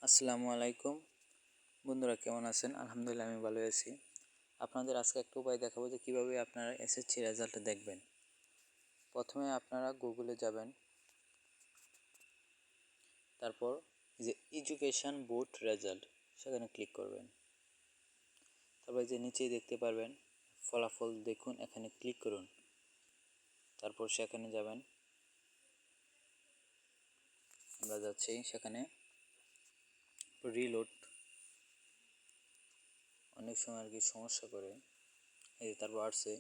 আসসালামু আলাইকুম বন্ধুরা, কেমন আছেন? আলহামদুলিল্লাহ আমি ভালো আছি। আপনাদের আজকে একটা উপায় দেখাবো যে কীভাবে আপনারা এসএসসি রেজাল্ট দেখবেন। প্রথমে আপনারা গুগলে যাবেন, তারপর যে এডুকেশন বোর্ড রেজাল্ট সেখানে ক্লিক করবেন। তারপর যে নিচেই দেখতে পারবেন ফলাফল দেখুন, এখানে ক্লিক করুন। তারপর সেখানে যাবেন, আমরা যাচ্ছি সেখানে। রিলোড অনেক সময় আর কি সমস্যা করে। এই তারপর আসছে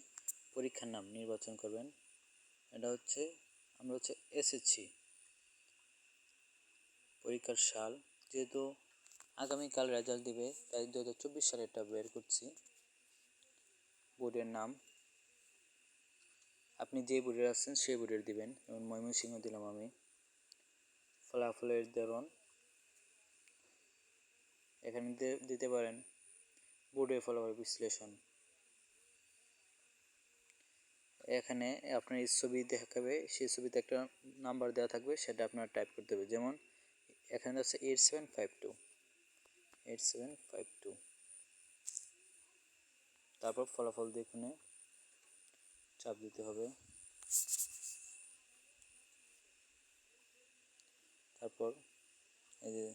পরীক্ষার নাম নির্বাচন করবেন। এটা হচ্ছে আমরা এসএসসি পরীক্ষার সাল, যেহেতু আগামীকাল রেজাল্ট দিবে তাই 2024 সালেরটা বের করছি। বোর্ডের নাম আপনি যে বোর্ডের আছেন সেই বোর্ডের দিবেন, যেমন ময়মনসিংহ দিলাম আমি। ফলাফলের ধরন এখানে দিতে পারেন বোর্ডের ফলাফল বিশ্লেষণ। এখানে আপনার ছবি দেখাবে, সেই ছবিতে একটা নাম্বার দেওয়া থাকবে, সেটা আপনার টাইপ করতে হবে। যেমন এখানে আছে 8752। তারপর ফলাফল দেখুন চাপ দিতে হবে। তারপর এই যে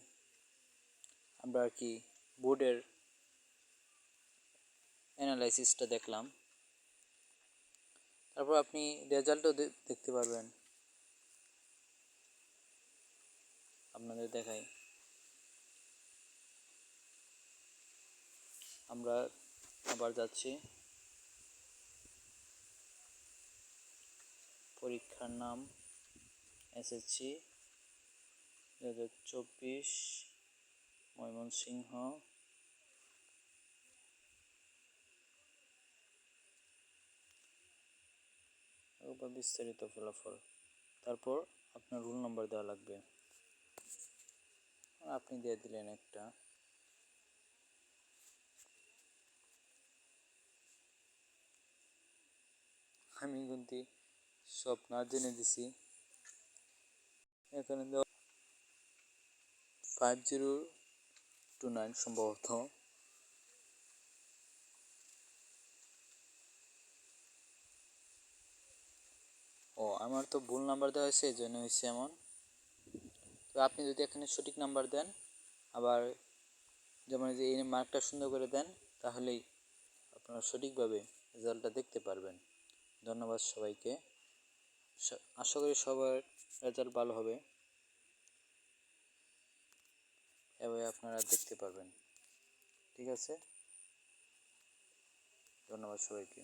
আমরা আর কি বোর্ডের অ্যানালাইসিসটা দেখলাম। তারপর আপনি রেজাল্টও দেখতে পারবেন। আপনাদের দেখাই, আমরা আবার যাচ্ছি পরীক্ষার নাম এসএসসি 2024 ময়মনসিংহ। বিস্তারিত ফলাফল। তারপর আপনার রোল নাম্বার দেওয়া লাগবে, আপনি দিয়ে দিলেন একটা। আমি কিন্তু সব না জেনে দিছি। এখানে 5029 সম্ভবত। ও, আমার তো ভুল নাম্বার দেওয়া হয়েছে, এই জন্য হয়েছে এমন। তো আপনি যদি এখানে সঠিক নাম্বার দেন, আবার যেমন যে এই মার্কটা সুন্দর করে দেন, তাহলেই আপনারা সঠিকভাবে রেজাল্টটা দেখতে পারবেন। ধন্যবাদ সবাইকে। আশা করি সবার রেজাল্ট ভালো হবে, এভাবে আপনারা দেখতে পারবেন। ঠিক আছে, ধন্যবাদ সবাইকে।